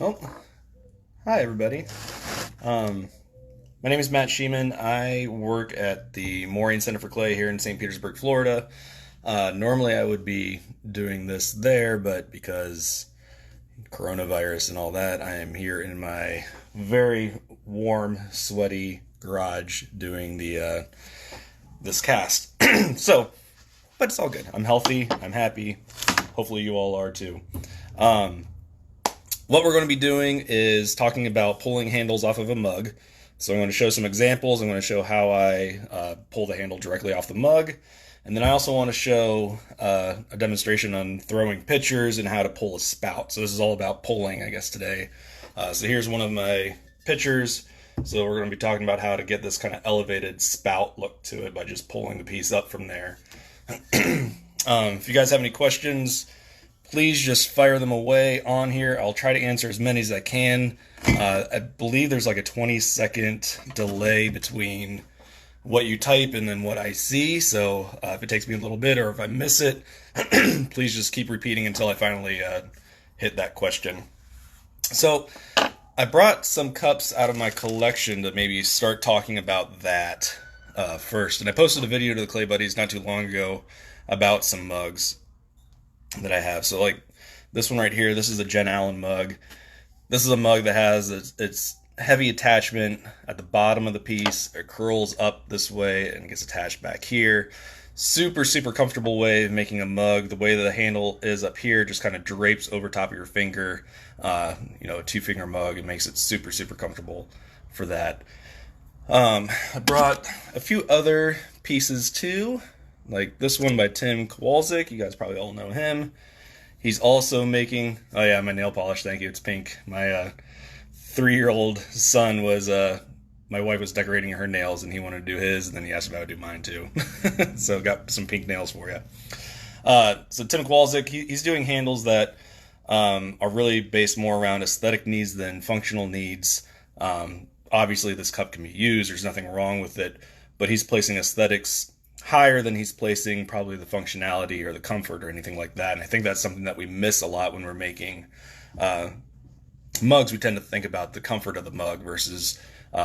Oh, hi everybody. Um, my name is Matt Schiemann. I work at the Moraine Center for Clay here in St. Petersburg, Florida. Normally I would be doing this there, but because coronavirus and all that, I am here in my very warm, sweaty garage doing the this cast. So, but it's all good. I'm healthy. I'm happy. Hopefully you all are too. Um, what we're going to be doing is talking about pulling handles off of a mug. So I'm going to show some examples. I'm going to show how I pull the handle directly off the mug. And then I also want to show a demonstration on throwing pitchers and how to pull a spout. So this is all about pulling, I guess, today. So here's one of my pitchers. So we're going to be talking about how to get this kind of elevated spout look to it by just pulling the piece up from there. If you guys have any questions, please just fire them away on here. I'll try to answer as many as I can. I believe there's like a 20-second delay between what you type and then what I see. So if it takes me a little bit or if I miss it, please just keep repeating until I finally hit that question. So I brought some cups out of my collection to maybe start talking about that first. And I posted a video to the Clay Buddies not too long ago about some mugs that I have. So like this one right here, this is a Jenn Allen mug. This is a mug that has its heavy attachment at the bottom of the piece. It curls up this way and gets attached back here. Super, super comfortable way of making a mug. The way that the handle is up here just kind of drapes over top of your finger. A 2-finger mug. It makes it super, super comfortable for that. I brought a few other pieces too. Like this one by Tim Kowalczyk. You guys probably all know him. He's also making... Oh yeah, my nail polish. Thank you. It's pink. My 3-year-old son was... my wife was decorating her nails and he wanted to do his, and then he asked if I would do mine too. So got some pink nails for you. So Tim Kowalczyk, he's doing handles that are really based more around aesthetic needs than functional needs. Obviously, this cup can be used. There's nothing wrong with it. But he's placing aesthetics higher than he's placing probably the functionality or the comfort or anything like that. And I think that's something that we miss a lot when we're making mugs. We tend to think about the comfort of the mug versus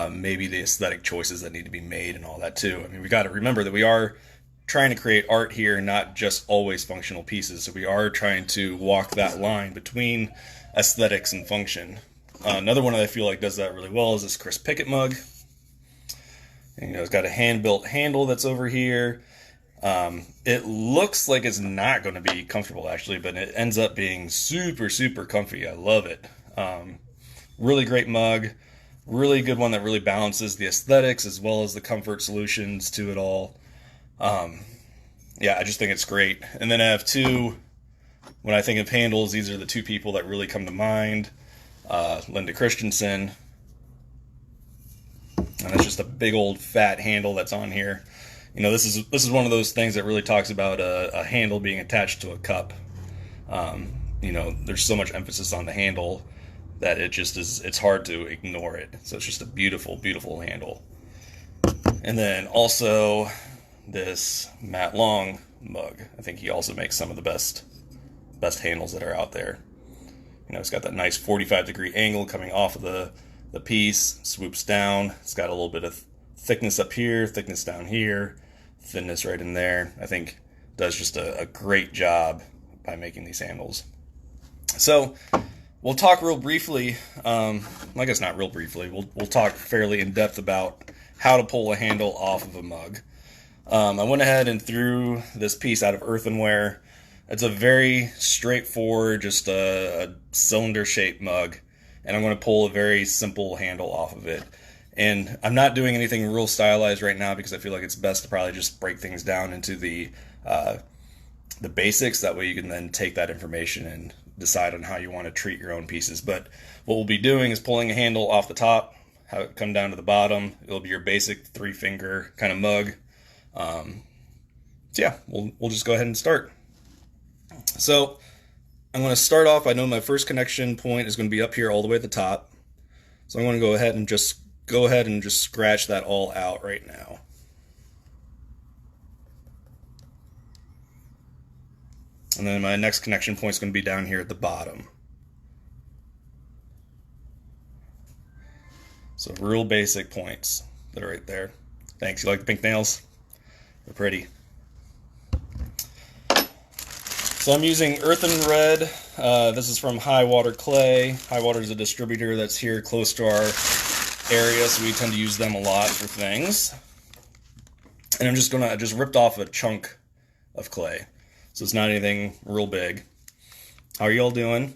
maybe the aesthetic choices that need to be made and all that too. I mean, we got to remember that we are trying to create art here, not just always functional pieces. So we are trying to walk that line between aesthetics and function. Another one that I feel like does that really well is this Chris Pickett mug. And, it's got a hand-built handle that's over here. It looks like it's not going to be comfortable, actually, but it ends up being super, super comfy. I love it. Really great mug. Really good one that really balances the aesthetics as well as the comfort solutions to it all. Yeah, I just think it's great. And then I have two, when I think of handles, these are the two people that really come to mind. Linda Christensen. And it's just a big old fat handle that's on here. This is one of those things that really talks about a handle being attached to a cup. There's so much emphasis on the handle that it's hard to ignore it. So it's just a beautiful, beautiful handle. And then also this Matt Long mug. I think he also makes some of the best handles that are out there. It's got that nice 45-degree angle coming off of the piece, swoops down. It's got a little bit of thickness up here, thickness down here, thinness right in there. I think does just a great job by making these handles. So we'll talk real briefly, I guess not real briefly, we'll talk fairly in depth about how to pull a handle off of a mug. I went ahead and threw this piece out of earthenware. It's a very straightforward, just a cylinder-shaped mug, and I'm going to pull a very simple handle off of it. And I'm not doing anything real stylized right now because I feel like it's best to probably just break things down into the basics. That way you can then take that information and decide on how you want to treat your own pieces. But what we'll be doing is pulling a handle off the top, have it come down to the bottom. It'll be your basic 3-finger kind of mug. So yeah, we'll just go ahead and start. So I'm going to start off. I know my first connection point is going to be up here all the way at the top. So I'm going to go ahead and just scratch that all out right now. And then my next connection point is going to be down here at the bottom. So real basic points that are right there. Thanks. You like the pink nails? They're pretty. So I'm using Earthen Red. This is from High Water Clay. High Water is a distributor that's here close to our area, so we tend to use them a lot for things. And I'm just gonna ripped off a chunk of clay, so it's not anything real big. How are y'all doing?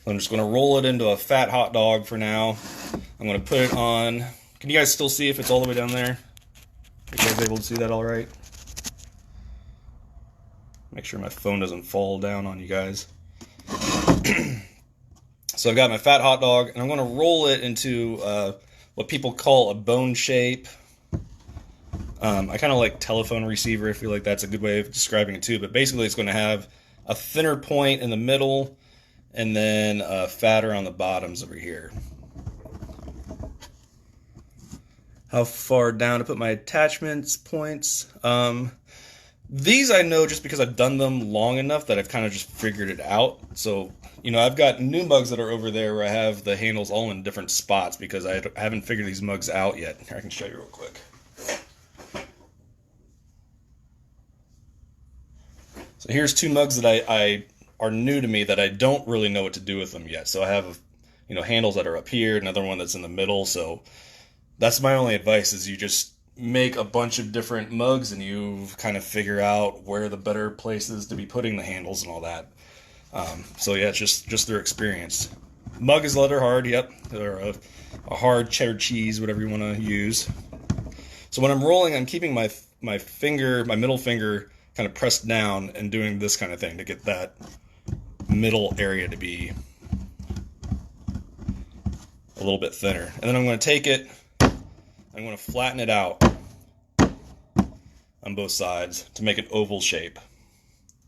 I'm just gonna roll it into a fat hot dog for now. I'm gonna put it on. Can you guys still see if it's all the way down there? Are you guys able to see that all right? Make sure my phone doesn't fall down on you guys. So I've got my fat hot dog, and I'm going to roll it into what people call a bone shape. I kind of like telephone receiver. I feel like that's a good way of describing it too. But basically, it's going to have a thinner point in the middle, and then fatter on the bottoms over here. How far down to put my attachments points? These I know just because I've done them long enough that I've kind of just figured it out. So, you know, I've got new mugs that are over there where I have the handles all in different spots because I haven't figured these mugs out yet. Here, I can show you real quick. So here's two mugs that I are new to me that I don't really know what to do with them yet. So I have, you know, handles that are up here, another one that's in the middle. So that's my only advice is you just make a bunch of different mugs and you kind of figure out where the better places to be putting the handles and all that. So yeah, it's just their experience. Mug is leather hard, yep, or a hard cheddar cheese, whatever you want to use. So when I'm rolling, I'm keeping my middle finger kind of pressed down and doing this kind of thing to get that middle area to be a little bit thinner. And then I'm going to take it, I'm going to flatten it out on both sides to make an oval shape.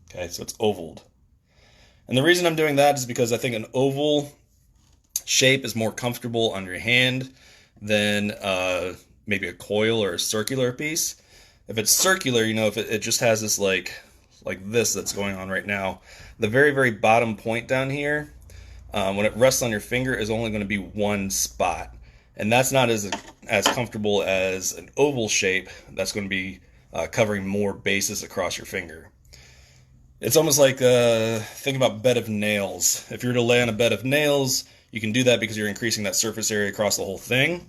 Okay, so it's ovaled. And the reason I'm doing that is because I think an oval shape is more comfortable on your hand than maybe a coil or a circular piece. If it's circular, you know, if it just has this like this that's going on right now, the very, very bottom point down here, when it rests on your finger, is only going to be one spot. And that's not as comfortable as an oval shape that's going to be covering more bases across your finger. It's almost like think about bed of nails. If you were to lay on a bed of nails, you can do that because you're increasing that surface area across the whole thing.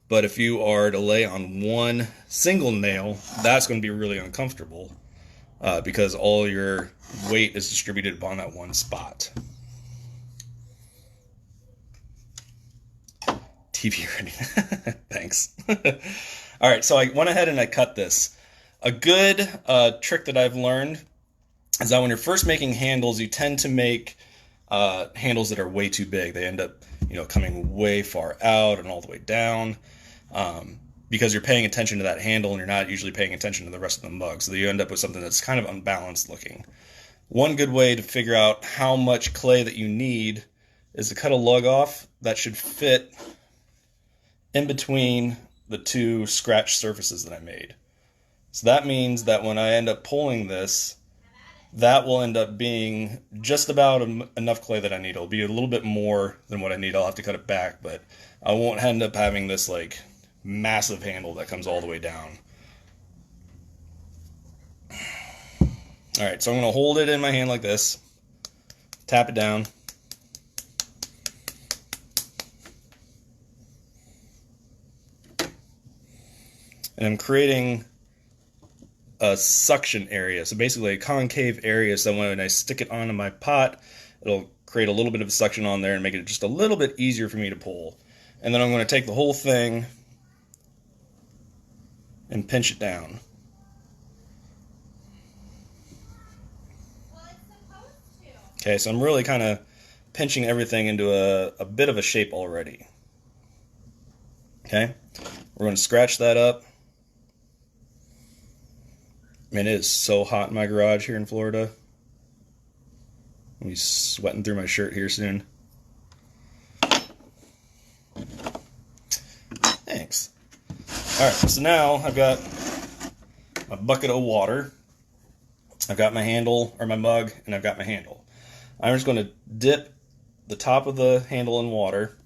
But if you are to lay on one single nail, that's going to be really uncomfortable because all your weight is distributed upon that one spot. TV ready. Thanks. All right, so I went ahead and I cut this. A good trick that I've learned is that when you're first making handles, you tend to make handles that are way too big. They end up, you know, coming way far out and all the way down because you're paying attention to that handle and you're not usually paying attention to the rest of the mug. So you end up with something that's kind of unbalanced looking. One good way to figure out how much clay that you need is to cut a lug off that should fit in between the two scratch surfaces that I made. So that means that when I end up pulling this, that will end up being just about enough clay that I need. It'll be a little bit more than what I need. I'll have to cut it back, but I won't end up having this like massive handle that comes all the way down. All right, so I'm going to hold it in my hand like this, tap it down. And I'm creating a suction area. So basically a concave area so when I stick it onto my pot, it'll create a little bit of suction on there and make it just a little bit easier for me to pull. And then I'm going to take the whole thing and pinch it down. Okay, so I'm really kind of pinching everything into a bit of a shape already. Okay, we're going to scratch that up. Man, it is so hot in my garage here in Florida. I'll be sweating through my shirt here soon. Thanks. Alright, so now I've got my bucket of water. I've got my handle, or my mug, and I've got my handle. I'm just going to dip the top of the handle in water.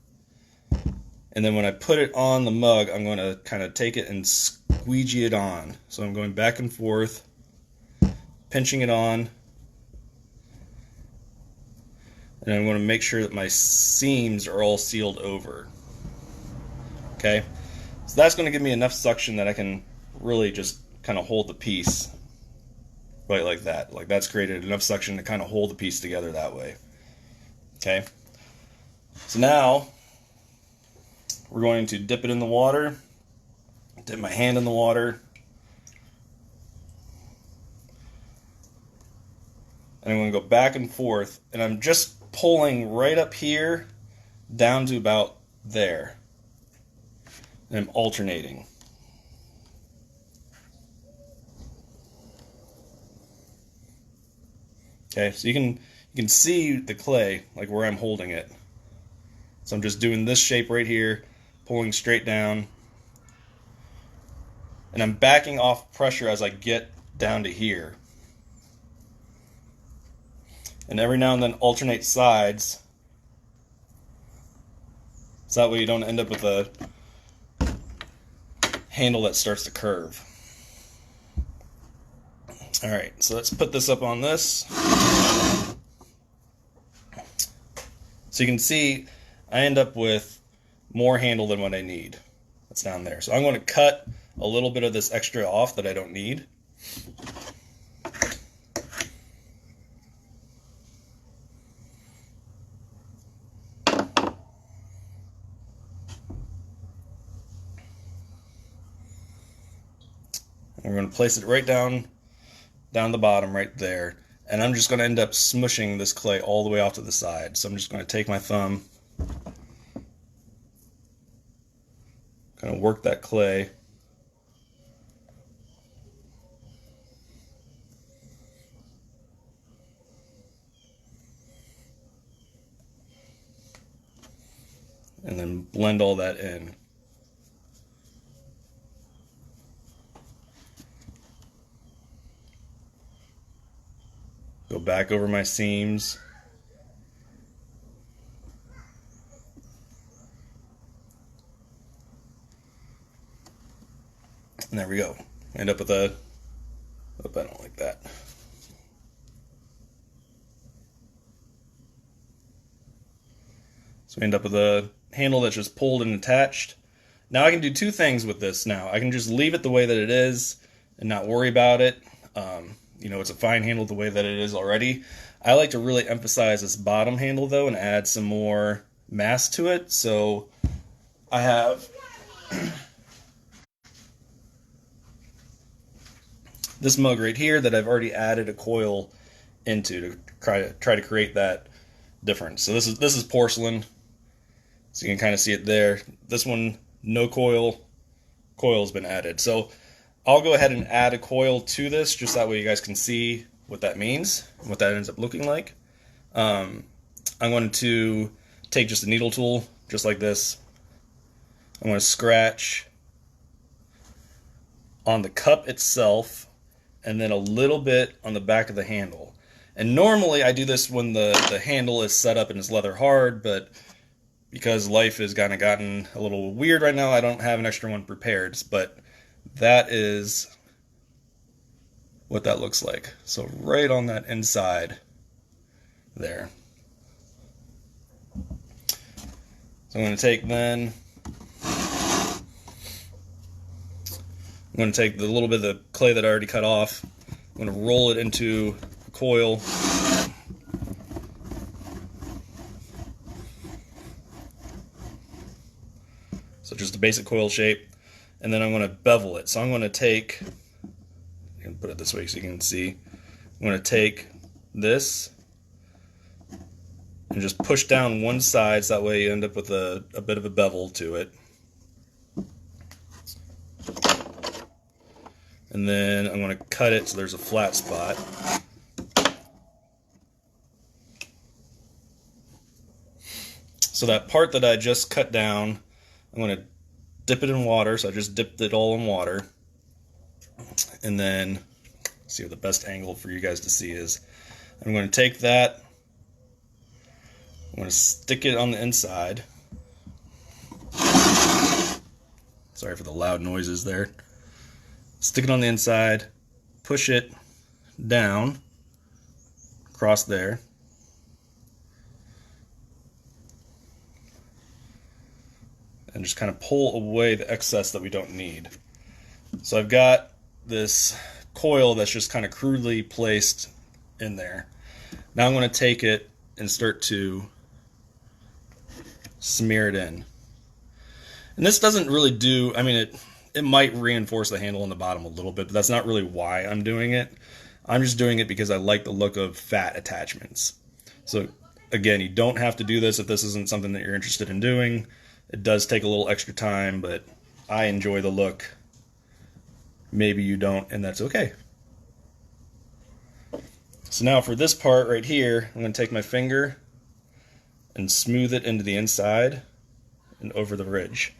And then when I put it on the mug, I'm going to kind of take it and squeegee it on. So I'm going back and forth, pinching it on. And I'm going to make sure that my seams are all sealed over. Okay? So that's going to give me enough suction that I can really just kind of hold the piece right like that. Like that's created enough suction to kind of hold the piece together that way. Okay? So now we're going to dip it in the water, dip my hand in the water, and I'm going to go back and forth, and I'm just pulling right up here down to about there. And I'm alternating. Okay, so you can see the clay like where I'm holding it. So I'm just doing this shape right here, pulling straight down, and I'm backing off pressure as I get down to here. And every now and then alternate sides, so that way you don't end up with a handle that starts to curve. Alright, so let's put this up on this. So you can see I end up with more handle than what I need. That's down there. So I'm going to cut a little bit of this extra off that I don't need. And we're going to place it right down the bottom right there. And I'm just going to end up smushing this clay all the way off to the side. So I'm just going to take my thumb, kind of work that clay. And then blend all that in. Go back over my seams. And there we go. End up with a, I don't like that. So we end up with a handle that's just pulled and attached. Now I can do two things with this now. I can just leave it the way that it is and not worry about it. You know, it's a fine handle the way that it is already. I like to really emphasize this bottom handle though and add some more mass to it. So I have this mug right here that I've already added a coil into to try to create that difference. So this is porcelain. So you can kind of see it there. This one, no coil. Coil's been added. So I'll go ahead and add a coil to this, just that way you guys can see what that means, what that ends up looking like. I'm going to take just a needle tool, just like this. I'm going to scratch on the cup itself, and then a little bit on the back of the handle. And normally I do this when the handle is set up and is leather hard, but because life has kind of gotten a little weird right now, I don't have an extra one prepared, but that is what that looks like. So right on that inside there. So I'm going to take then, I'm going to take the little bit of the clay that I already cut off, I'm going to roll it into a coil. So just a basic coil shape. And then I'm going to bevel it. So I'm going to take, I can put it this way so you can see. I'm going to take this and just push down one side so that way you end up with a bit of a bevel to it. And then I'm going to cut it so there's a flat spot. So that part that I just cut down, I'm going to dip it in water. So I just dipped it all in water. And then, see what the best angle for you guys to see is. I'm going to take that, I'm going to stick it on the inside. Sorry for the loud noises there. Stick it on the inside, push it down, across there. And just kind of pull away the excess that we don't need. So I've got this coil that's just kind of crudely placed in there. Now I'm going to take it and start to smear it in. And this doesn't really do, I mean, it might reinforce the handle on the bottom a little bit, but that's not really why I'm doing it. I'm just doing it because I like the look of fat attachments. So again, you don't have to do this if this isn't something that you're interested in doing. It does take a little extra time, but I enjoy the look. Maybe you don't, and that's okay. So now for this part right here, I'm going to take my finger and smooth it into the inside and over the ridge.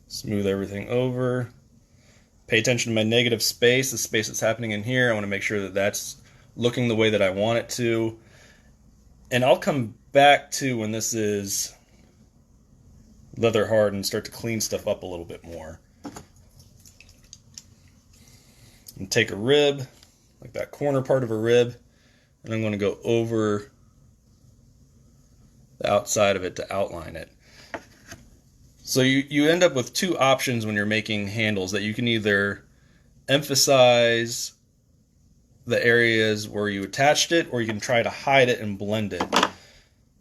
Smooth everything over. Pay attention to my negative space, the space that's happening in here. I want to make sure that that's looking the way that I want it to. And I'll come back to when this is leather hard and start to clean stuff up a little bit more. And take a rib, like that corner part of a rib, and I'm going to go over the outside of it to outline it. So you end up with two options when you're making handles, that you can either emphasize the areas where you attached it, or you can try to hide it and blend it.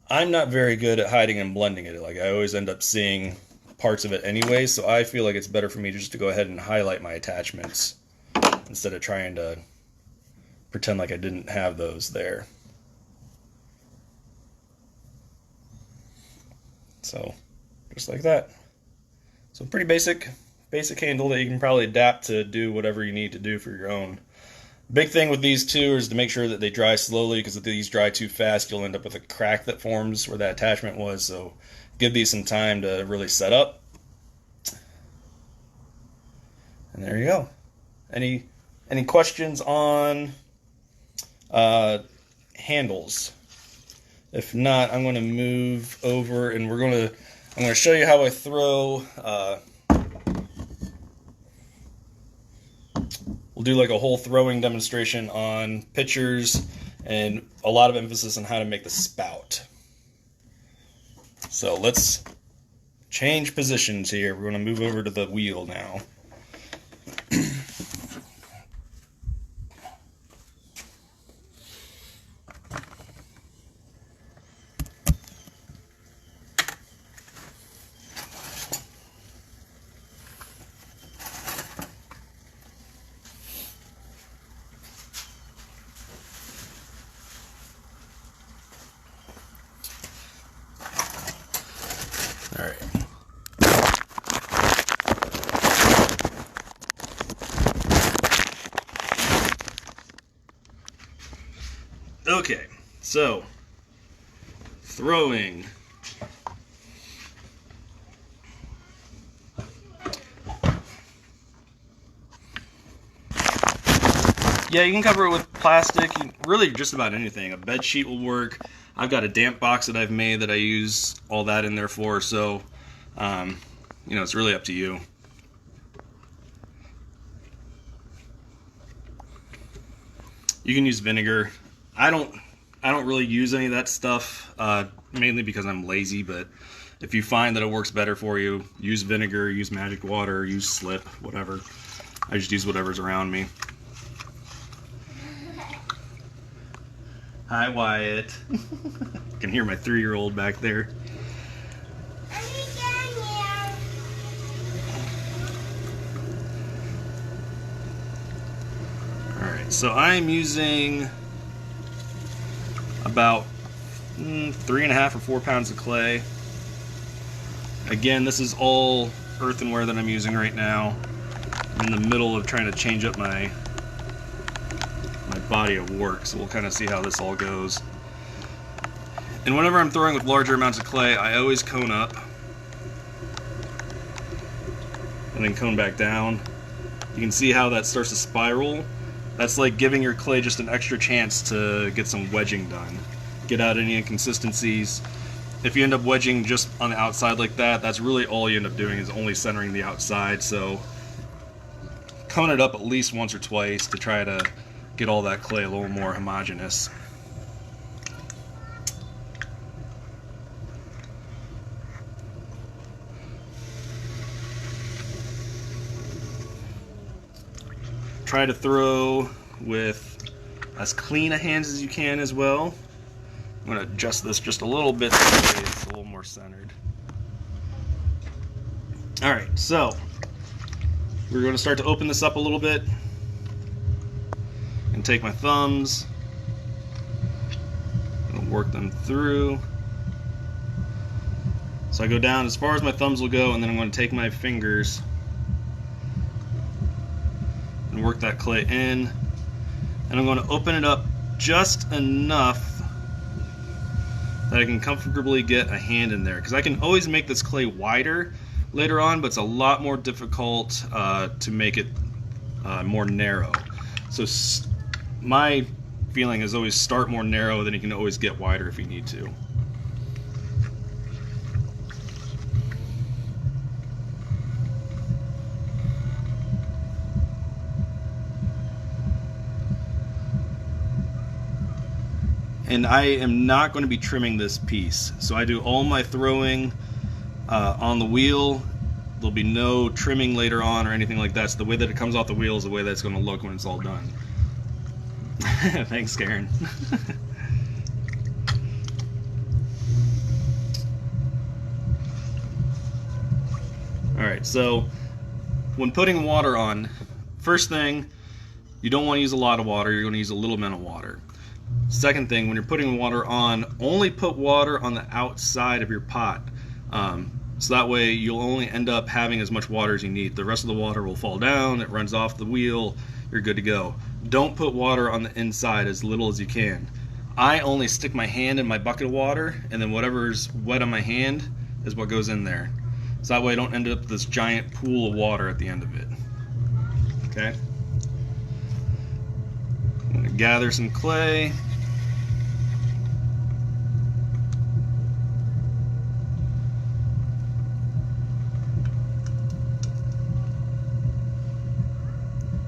I'm not very good at hiding and blending it. Like, I always end up seeing parts of it anyway, so I feel like it's better for me just to go ahead and highlight my attachments instead of trying to pretend like I didn't have those there. So just like that. So pretty basic handle that you can probably adapt to do whatever you need to do for your own. Big thing with these two is to make sure that they dry slowly, because if these dry too fast, you'll end up with a crack that forms where that attachment was. So give these some time to really set up. And there you go. Any questions on handles? If not, I'm going to move over and I'm going to show you how I throw. We'll do like a whole throwing demonstration on pitchers and a lot of emphasis on how to make the spout. So let's change positions here. We're going to move over to the wheel now. All right. Okay, so throwing. Yeah, you can cover it with plastic, really just about anything. A bed sheet will work. I've got a damp box that I've made that I use all that in there for, so you know, it's really up to you. You can use vinegar. I don't really use any of that stuff, mainly because I'm lazy, but if you find that it works better for you, use vinegar, use magic water, use slip, whatever. I just use whatever's around me. Hi, Wyatt. I can hear my 3-year-old back there. Alright, so I'm using about 3.5 or 4 pounds of clay. Again, this is all earthenware that I'm using right now. I'm in the middle of trying to change up my body of work, so we'll kind of see how this all goes. And whenever I'm throwing with larger amounts of clay, I always cone up. and then come back down. You can see how that starts to spiral. That's like giving your clay just an extra chance to get some wedging done. Get out any inconsistencies. If you end up wedging just on the outside like that, that's really all you end up doing, is only centering the outside. So cone it up at least once or twice to try to get all that clay a little more homogeneous. Try to throw with as clean a hands as you can as well. I'm going to adjust this just a little bit so it's a little more centered. Alright, so we're going to start to open this up a little bit and take my thumbs and work them through. So I go down as far as my thumbs will go, and then I'm going to take my fingers and work that clay in, and I'm going to open it up just enough that I can comfortably get a hand in there, because I can always make this clay wider later on, but it's a lot more difficult to make it more narrow. So my feeling is always start more narrow, then you can always get wider if you need to. And I am not going to be trimming this piece. So I do all my throwing on the wheel. There'll be no trimming later on or anything like that. So the way that it comes off the wheel is the way that it's going to look when it's all done. Thanks, Karen. Alright, so when putting water on, first thing, you don't want to use a lot of water. You're going to use a little amount of water. Second thing, when you're putting water on, only put water on the outside of your pot. So that way you'll only end up having as much water as you need. The rest of the water will fall down, it runs off the wheel, you're good to go. Don't put water on the inside, as little as you can. I only stick my hand in my bucket of water, and then whatever's wet on my hand is what goes in there. So that way I don't end up with this giant pool of water at the end of it. Okay? I'm going to gather some clay.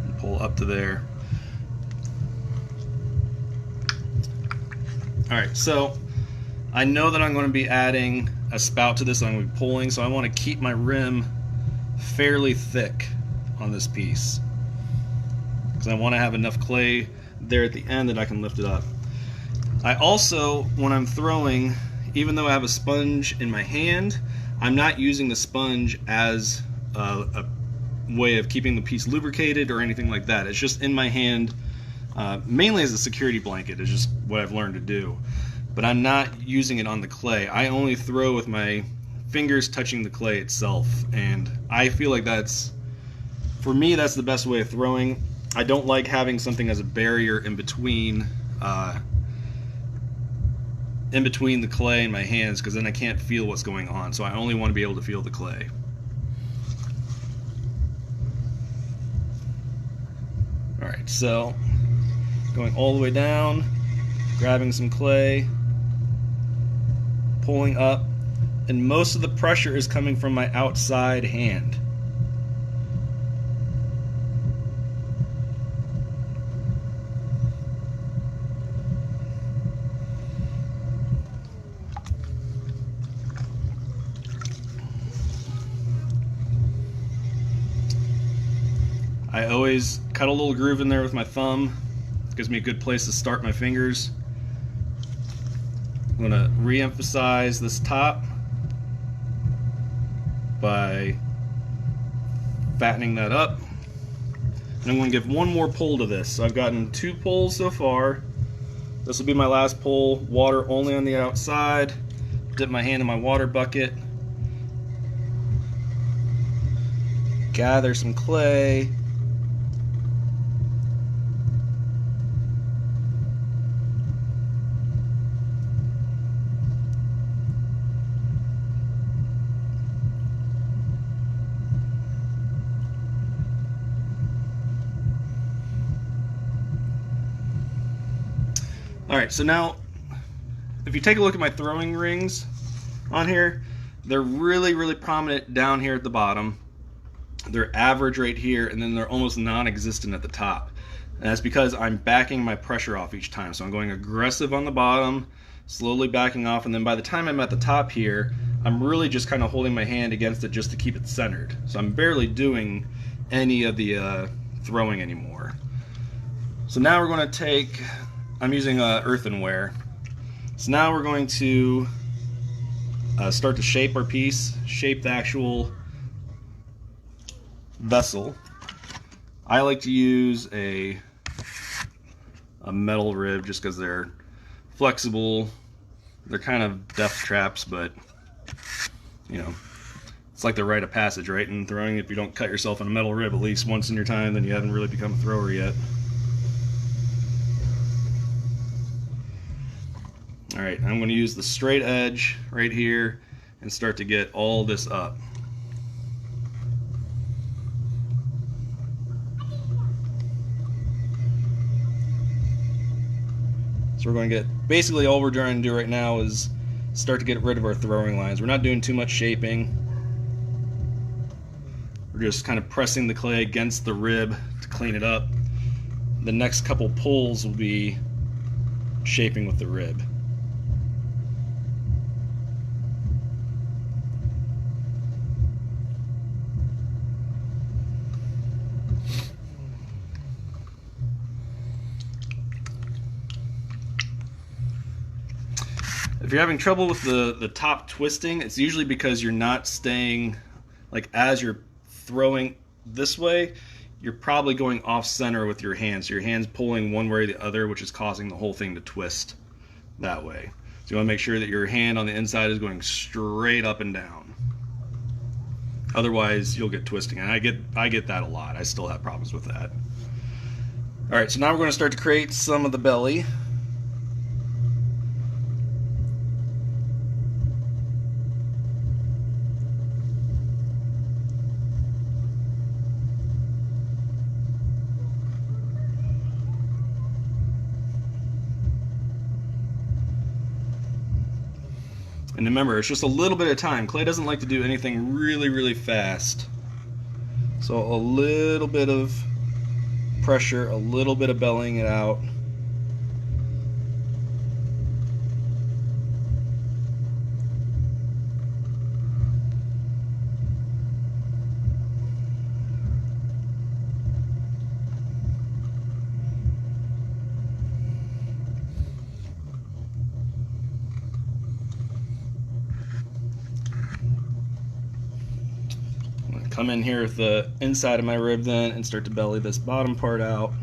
And pull up to there. Alright, so I know that I'm going to be adding a spout to this that I'm going to be pulling, so I want to keep my rim fairly thick on this piece, because I want to have enough clay there at the end that I can lift it up. I also, when I'm throwing, even though I have a sponge in my hand, I'm not using the sponge as a way of keeping the piece lubricated or anything like that. It's just in my hand, mainly as a security blanket. It's just what I've learned to do. But I'm not using it on the clay. I only throw with my fingers touching the clay itself, and I feel like that's, for me, that's the best way of throwing. I don't like having something as a barrier in between the clay and my hands, because then I can't feel what's going on. So I only want to be able to feel the clay. Alright, so going all the way down, grabbing some clay, pulling up, and most of the pressure is coming from my outside hand. I always cut a little groove in there with my thumb. It gives me a good place to start my fingers. I'm going to re-emphasize this top by fattening that up. And I'm going to give one more pull to this. So I've gotten 2 pulls so far. This will be my last pull. Water only on the outside. Dip my hand in my water bucket. Gather some clay. Alright, so now if you take a look at my throwing rings on here, they're really, really prominent down here at the bottom. They're average right here, and then they're almost non-existent at the top. And that's because I'm backing my pressure off each time. So I'm going aggressive on the bottom, slowly backing off, and then by the time I'm at the top here, I'm really just kind of holding my hand against it just to keep it centered. So I'm barely doing any of the throwing anymore. So now we're going to take, I'm using earthenware. So now we're going to start to shape our piece, shape the actual vessel. I like to use a metal rib just because they're flexible. They're kind of death traps, but you know, it's like the rite of passage, right? In throwing, if you don't cut yourself in a metal rib at least once in your time, then you haven't really become a thrower yet. Alright, I'm going to use the straight edge right here and start to get all this up. So we're going to get, basically all we're trying to do right now is start to get rid of our throwing lines. We're not doing too much shaping. We're just kind of pressing the clay against the rib to clean it up. The next couple pulls will be shaping with the rib. If you're having trouble with the top twisting, it's usually because you're not staying, like as you're throwing this way, you're probably going off center with your hands. So your hand's pulling one way or the other, which is causing the whole thing to twist that way. So you want to make sure that your hand on the inside is going straight up and down. Otherwise, you'll get twisting, and I get that a lot. I still have problems with that. All right, so now we're going to start to create some of the belly. And remember, it's just a little bit of time. Clay doesn't like to do anything really, really fast. So a little bit of pressure, a little bit of bellying it out. Come in here with the inside of my rib then and start to belly this bottom part out.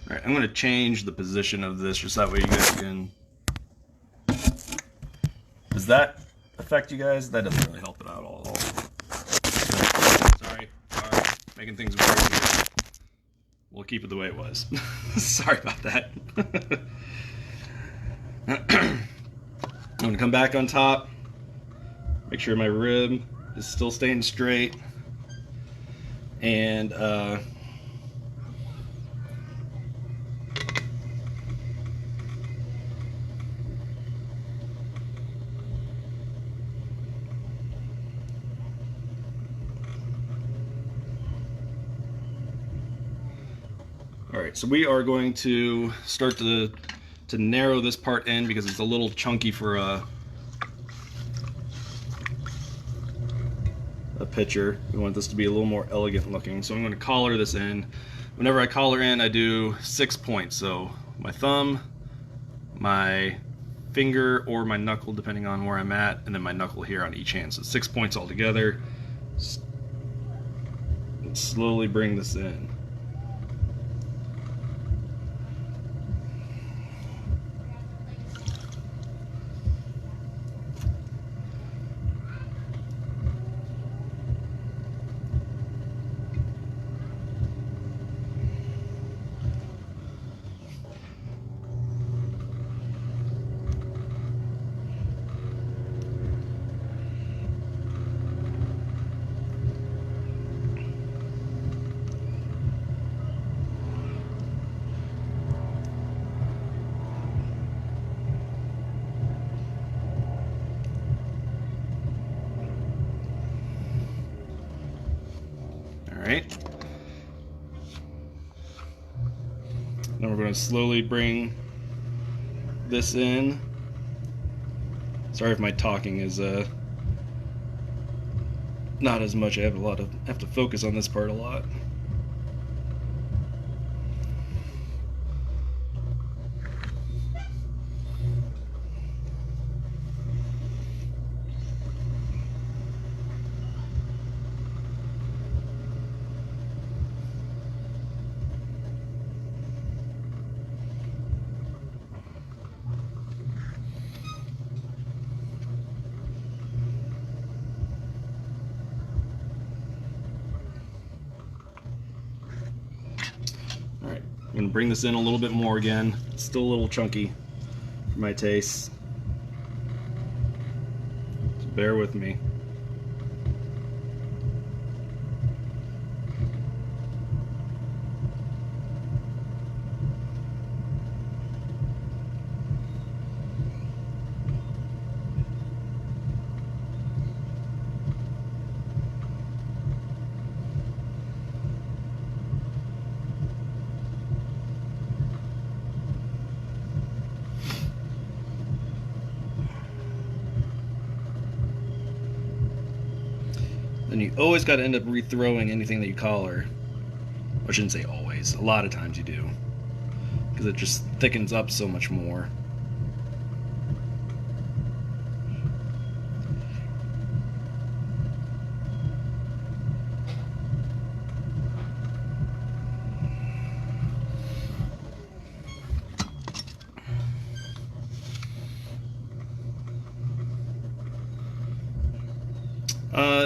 Alright, I'm going to change the position of this just that way you guys can... Does that affect you guys? That doesn't really help it out at all. Sorry. Making things weird. We'll keep it the way it was. Sorry about that. I'm going to come back on top. Make sure my rib is still staying straight. And Alright, so we are going to start to narrow this part in because it's a little chunky for a picture. We want this to be a little more elegant looking. So I'm going to collar this in. Whenever I collar in, I do 6 points. So my thumb, my finger, or my knuckle, depending on where I'm at, and then my knuckle here on each hand. So 6 points all together. And slowly bring this in. Now we're going to slowly bring this in. Sorry if my talking is not as much. I have to focus on this part a lot. Alright, I'm going to bring this in a little bit more again. It's still a little chunky for my taste. So bear with me. Then you always got to end up rethrowing anything that you collar. I shouldn't say always. A lot of times you do, because it just thickens up so much more.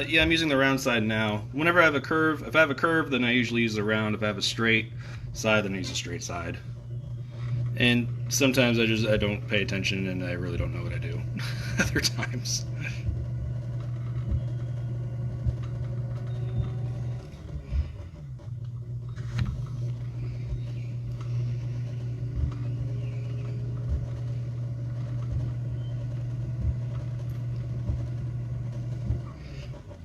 Yeah, I'm using the round side now. Whenever I have a curve, if I have a curve, then I usually use the round. If I have a straight side, then I use a straight side. And sometimes I don't pay attention and I really don't know what I do. Other times.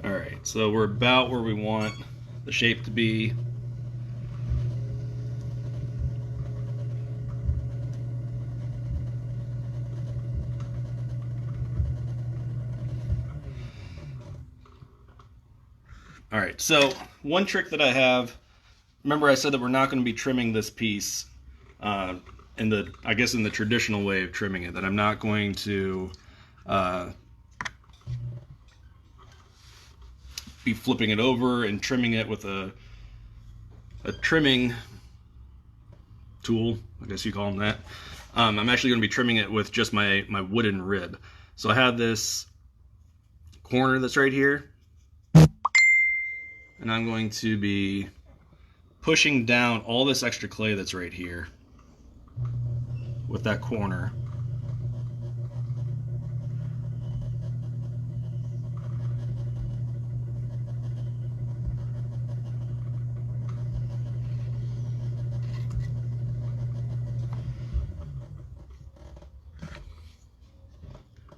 Alright, so we're about where we want the shape to be. Alright, so one trick that I have, remember I said that we're not going to be trimming this piece I guess in the traditional way of trimming it, that I'm not going to be flipping it over and trimming it with a trimming tool, I guess you call them that. I'm actually going to be trimming it with just my wooden rib. So I have this corner that's right here, and I'm going to be pushing down all this extra clay that's right here with that corner.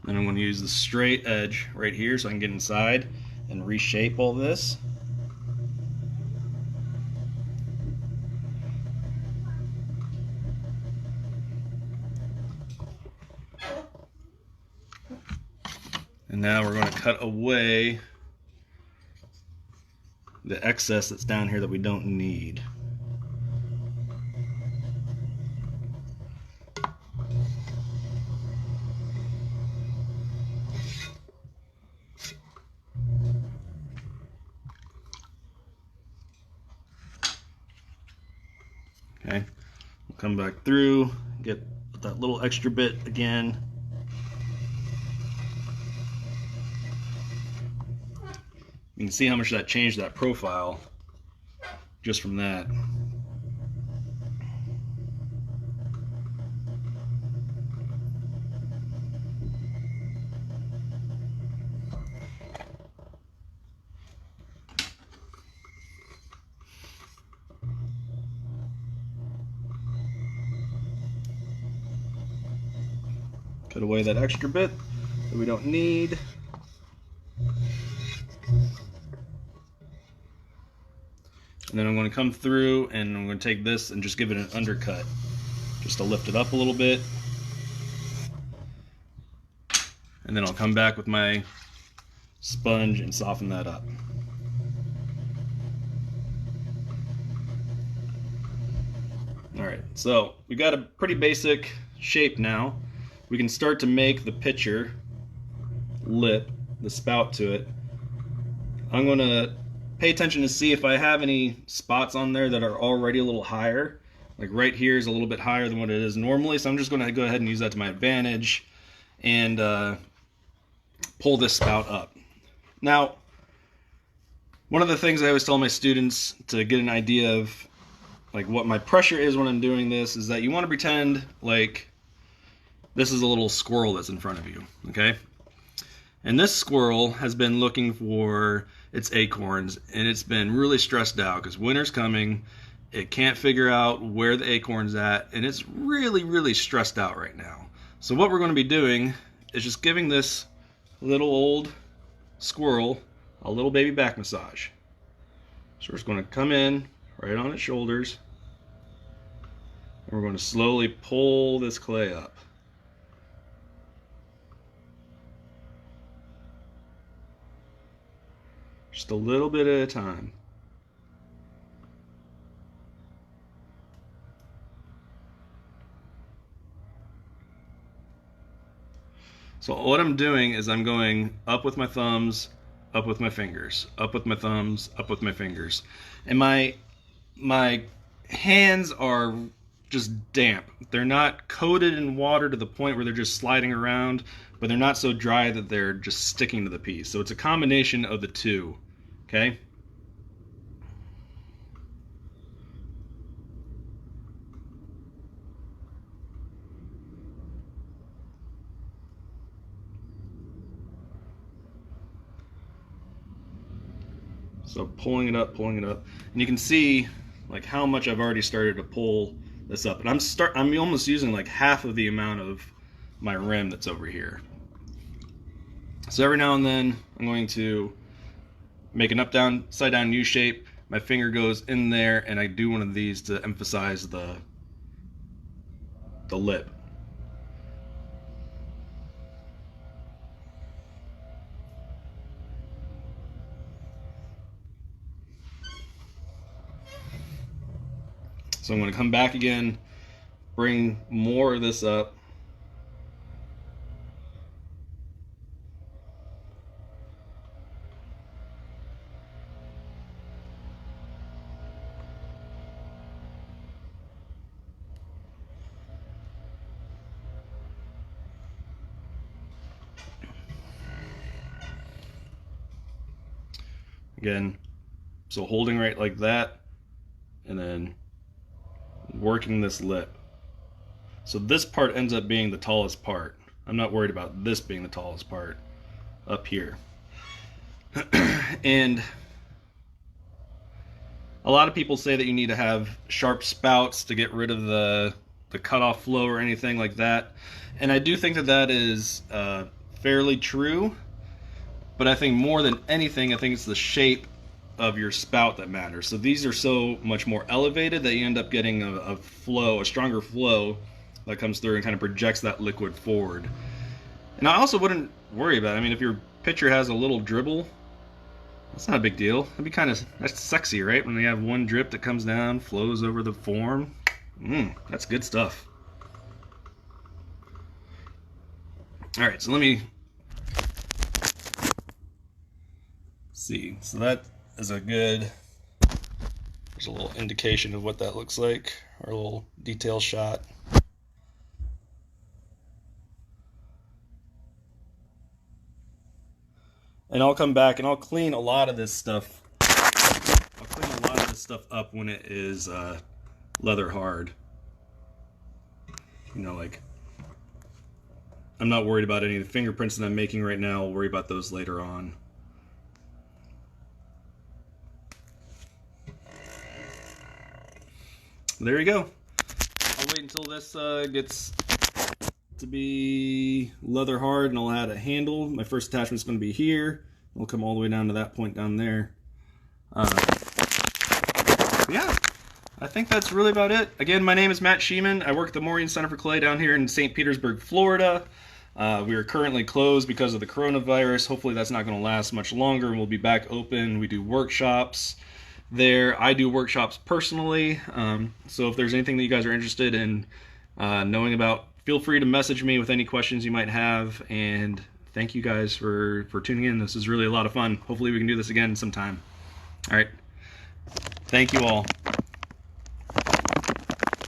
Then I'm going to use the straight edge right here so I can get inside and reshape all this. And now we're going to cut away the excess that's down here that we don't need. Okay, we'll come back through, get that little extra bit again. You can see how much that changed that profile just from that. Cut away that extra bit that we don't need. And then I'm going to come through and I'm going to take this and just give it an undercut, just to lift it up a little bit. And then I'll come back with my sponge and soften that up. Alright, so we got a pretty basic shape now. We can start to make the pitcher lip, the spout to it. I'm going to pay attention to see if I have any spots on there that are already a little higher. Like right here is a little bit higher than what it is normally, so I'm just going to go ahead and use that to my advantage and pull this spout up. Now, one of the things I always tell my students to get an idea of like what my pressure is when I'm doing this is that you want to pretend like this is a little squirrel that's in front of you, okay? And this squirrel has been looking for its acorns, and it's been really stressed out because winter's coming. It can't figure out where the acorn's at, and it's really, really stressed out right now. So what we're going to be doing is just giving this little old squirrel a little baby back massage. So we're just going to come in right on its shoulders, and we're going to slowly pull this clay up. Just a little bit at a time. So what I'm doing is I'm going up with my thumbs, up with my fingers, up with my thumbs, up with my fingers. And my hands are just damp. They're not coated in water to the point where they're just sliding around, but they're not so dry that they're just sticking to the piece. So it's a combination of the two, okay? So pulling it up, and you can see like how much I've already started to pull this up, and I'm almost using like half of the amount of my rim that's over here. So every now and then I'm going to make an upside down U shape. My finger goes in there, and I do one of these to emphasize the lip. So I'm going to come back again, bring more of this up. Again, so holding right like that, and then working this lip. So this part ends up being the tallest part. I'm not worried about this being the tallest part up here. And a lot of people say that you need to have sharp spouts to get rid of the cutoff flow or anything like that. And I do think that that is fairly true. But I think more than anything, I think it's the shape of your spout that matters. So these are so much more elevated that you end up getting a flow, a stronger flow that comes through and kind of projects that liquid forward. And I also wouldn't worry about it. I mean, if your pitcher has a little dribble, that's not a big deal. That's sexy, right? When you have one drip that comes down, flows over the form. That's good stuff. All right, so let me see. So that is there's a little indication of what that looks like, or a little detail shot. And I'll come back and I'll clean a lot of this stuff. I'll clean a lot of this stuff up when it is leather hard. You know, like, I'm not worried about any of the fingerprints that I'm making right now. I'll worry about those later on. There you go. I'll wait until this gets to be leather hard, and I'll add a handle. My first attachment is going to be here. We'll come all the way down to that point down there. I think that's really about it. Again, my name is Matt Schiemann. I work at the Maureen Center for Clay down here in St. Petersburg, Florida. We are currently closed because of the coronavirus. Hopefully that's not going to last much longer, and we'll be back open. We do workshops there. I do workshops personally, so if there's anything that you guys are interested in knowing about, feel free to message me with any questions you might have, and thank you guys for tuning in. This is really a lot of fun. Hopefully we can do this again sometime. All right. Thank you all.